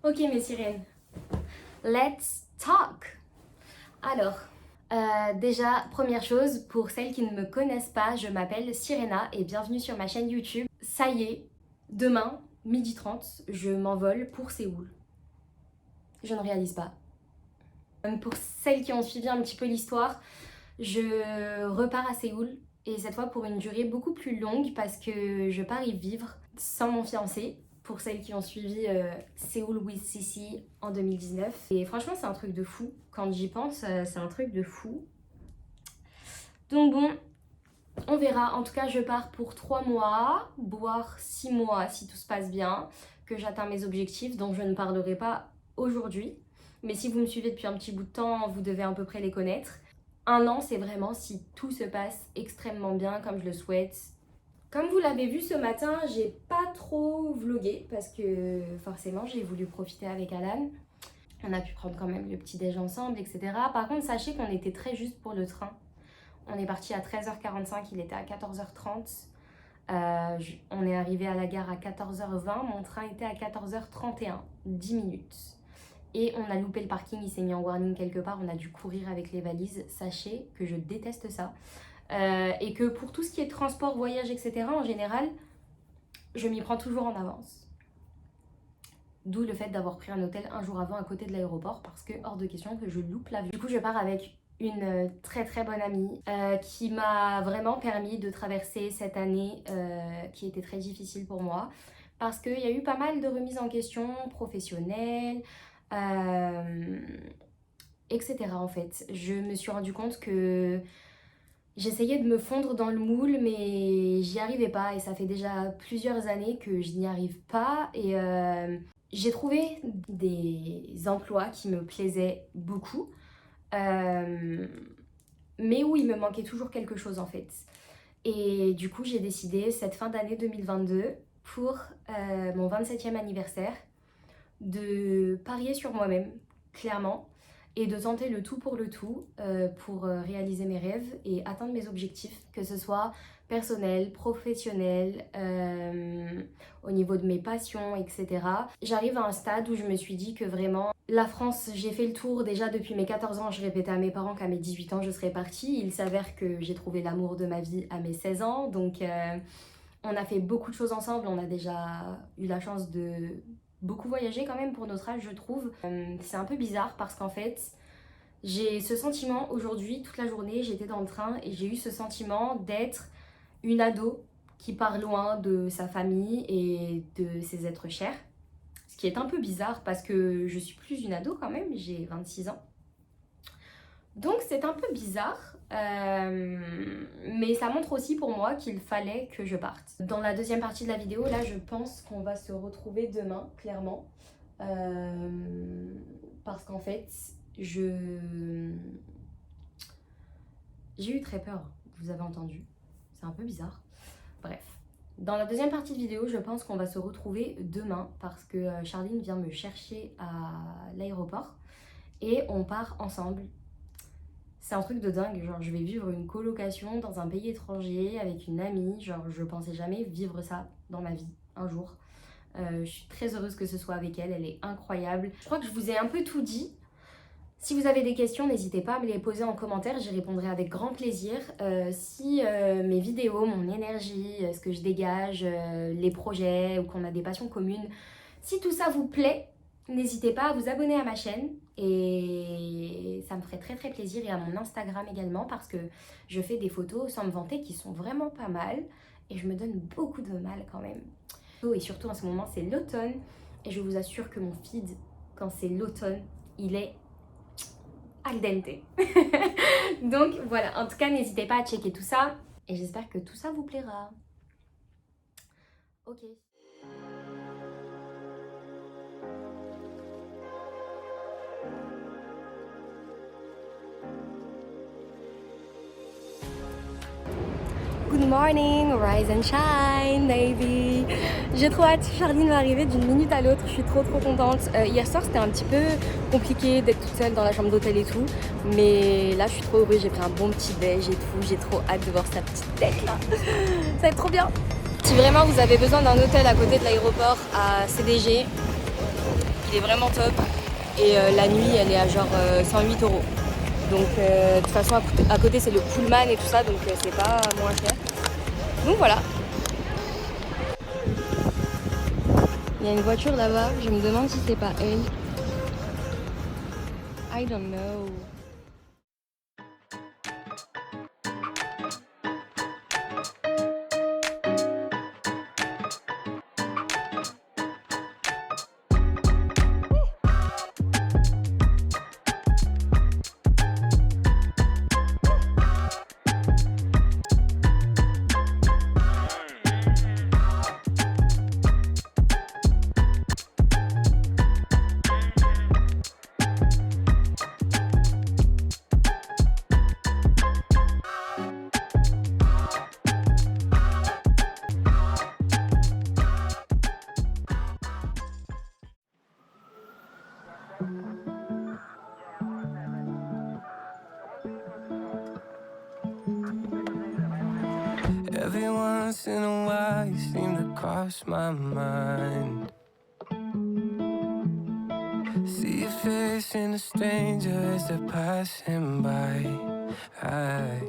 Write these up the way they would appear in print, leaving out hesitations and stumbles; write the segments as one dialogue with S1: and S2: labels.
S1: Ok mes sirènes, let's talk. Alors, déjà, première chose, pour celles qui ne me connaissent pas, je m'appelle Sirena et bienvenue sur ma chaîne YouTube. Ça y est, demain, 12h30, je m'envole pour Séoul. Je ne réalise pas. Pour celles qui ont suivi un petit peu l'histoire, je repars à Séoul et cette fois pour une durée beaucoup plus longue parce que je pars y vivre sans mon fiancé. Pour celles qui ont suivi Seoul with Sisi en 2019. Et franchement, c'est un truc de fou. Quand j'y pense, c'est un truc de fou. Donc bon, on verra. En tout cas, je pars pour 3 mois, voire 6 mois si tout se passe bien, que j'atteins mes objectifs dont je ne parlerai pas aujourd'hui. Mais si vous me suivez depuis un petit bout de temps, vous devez à peu près les connaître. 1 an, c'est vraiment si tout se passe extrêmement bien comme je le souhaite. Comme vous l'avez vu ce matin, j'ai pas trop vlogué parce que forcément j'ai voulu profiter avec Alan. On a pu prendre quand même le petit déj ensemble, etc. Par contre, sachez qu'on était très juste pour le train. On est parti à 13h45, il était à 14h30. On est arrivé à la gare à 14h20, mon train était à 14h31, 10 minutes. Et on a loupé le parking, il s'est mis en warning quelque part, on a dû courir avec les valises. Sachez que je déteste ça. Et que pour tout ce qui est transport, voyage, etc. en général, je m'y prends toujours en avance. D'où le fait d'avoir pris un hôtel un jour avant à côté de l'aéroport parce que hors de question que je loupe l'avion. Du coup, je pars avec une très très bonne amie qui m'a vraiment permis de traverser cette année qui était très difficile pour moi parce qu'il y a eu pas mal de remises en question professionnelles, etc. en fait. Je me suis rendu compte que j'essayais de me fondre dans le moule, mais j'y arrivais pas et ça fait déjà plusieurs années que je n'y arrive pas. Et j'ai trouvé des emplois qui me plaisaient beaucoup, mais où il me manquait toujours quelque chose en fait. Et du coup, j'ai décidé cette fin d'année 2022 pour mon 27e anniversaire de parier sur moi-même, clairement, et de tenter le tout pour le tout pour réaliser mes rêves et atteindre mes objectifs, que ce soit personnel, professionnel, au niveau de mes passions, etc. J'arrive à un stade où je me suis dit que vraiment, la France, j'ai fait le tour déjà depuis mes 14 ans, je répétais à mes parents qu'à mes 18 ans je serais partie. Il s'avère que j'ai trouvé l'amour de ma vie à mes 16 ans, donc on a fait beaucoup de choses ensemble, on a déjà eu la chance de beaucoup voyager quand même pour notre âge, je trouve. C'est un peu bizarre parce qu'en fait, j'ai ce sentiment aujourd'hui, toute la journée, j'étais dans le train et j'ai eu ce sentiment d'être une ado qui part loin de sa famille et de ses êtres chers. Ce qui est un peu bizarre parce que je suis plus une ado quand même, j'ai 26 ans. Donc c'est un peu bizarre, mais ça montre aussi pour moi qu'il fallait que je parte. Dans la deuxième partie de la vidéo, là je pense qu'on va se retrouver demain, clairement. Parce qu'en fait, j'ai eu très peur, vous avez entendu. C'est un peu bizarre. Bref. Dans la deuxième partie de vidéo, je pense qu'on va se retrouver demain parce que Charline vient me chercher à l'aéroport et on part ensemble. C'est un truc de dingue, genre je vais vivre une colocation dans un pays étranger avec une amie, genre je pensais jamais vivre ça dans ma vie, un jour. Je suis très heureuse que ce soit avec elle, elle est incroyable. Je crois que je vous ai un peu tout dit. Si vous avez des questions, n'hésitez pas à me les poser en commentaire, j'y répondrai avec grand plaisir. Si mes vidéos, mon énergie, ce que je dégage, les projets ou qu'on a des passions communes, si tout ça vous plaît, n'hésitez pas à vous abonner à ma chaîne et ça me ferait très très plaisir, et à mon Instagram également, parce que je fais des photos sans me vanter qui sont vraiment pas mal et je me donne beaucoup de mal quand même. Et surtout en ce moment c'est l'automne et je vous assure que mon feed, quand c'est l'automne, il est al dente. Donc voilà, en tout cas n'hésitez pas à checker tout ça et j'espère que tout ça vous plaira. Ok. Good morning, rise and shine, baby. J'ai trop hâte, Charline va arriver d'une minute à l'autre, je suis trop contente. Hier soir c'était un petit peu compliqué d'être toute seule dans la chambre d'hôtel et tout, mais là je suis trop heureuse, j'ai pris un bon petit déj et tout, j'ai trop hâte de voir sa petite tête là. Ça va être trop bien. Si vraiment vous avez besoin d'un hôtel à côté de l'aéroport à CDG, il est vraiment top et la nuit elle est à genre 108 €. Donc de toute façon à côté c'est le Pullman et tout ça, donc c'est pas moins cher. Donc voilà. Il y a une voiture là-bas, je me demande si c'est pas elle. I don't know.
S2: Every once in a while you seem to cross my mind. See your face in a stranger as they're passing by. I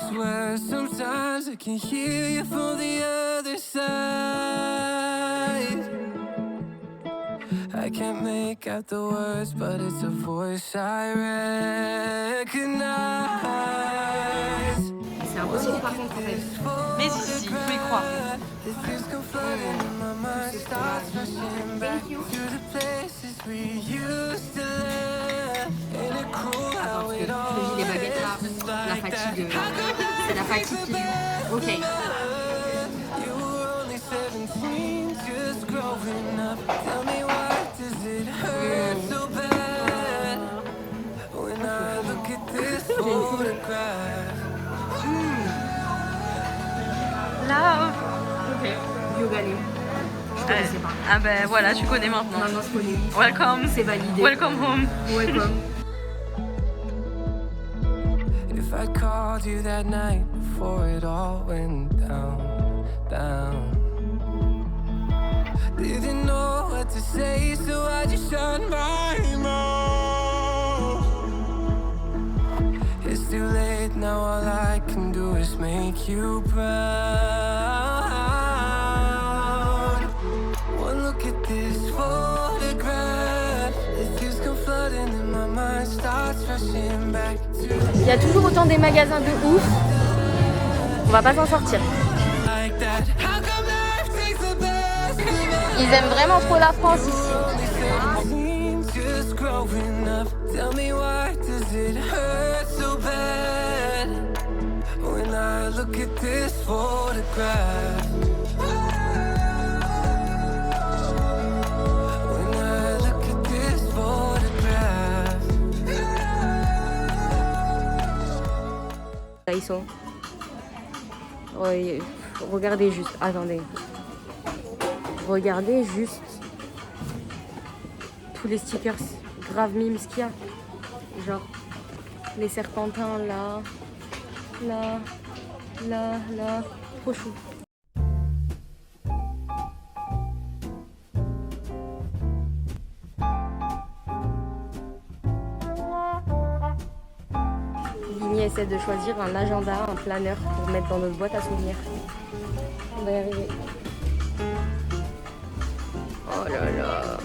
S2: swear sometimes I can hear you from the other side. I can't make out the words, but it's a voice I recognize.
S1: C'est impossible par contre en fait.
S3: Mais si, il faut y croire.
S1: Thank you. Attends, parce que je vis les baguettes là, la fatigue, c'est la fatigue qui joue. Ok.
S3: Là, ok.
S1: You gagnez. Je connaissais pas.
S3: Ah ben voilà, tu connais maintenant.
S1: Maintenant je connais.
S3: Welcome.
S1: C'est validé.
S3: Welcome home.
S1: Welcome.
S2: If I called you that night before it all went down, didn't know what to say, so I just shut my mouth. It's too late now, all I can do is make you proud. One look at this photograph, it just come flooding in my mind, starts rushing back to.
S1: Il y a toujours autant des magasins de ouf. On va pas s'en sortir.
S2: Like that. How come life takes the best of us?
S1: Ils aiment vraiment trop la France ici.
S2: Just growing up, tell me why does it hurt so bad when I look at this photograph? When I look at this photograph.
S1: Là, ils sont. Regardez juste. Attendez. Regardez juste tous les stickers grave mimes qu'il y a. Genre, Les serpentins là, là, là, là. Trop chou. Vigny essaie de choisir un agenda, un planeur pour mettre dans notre boîte à souvenirs. On va y arriver. Oh là là.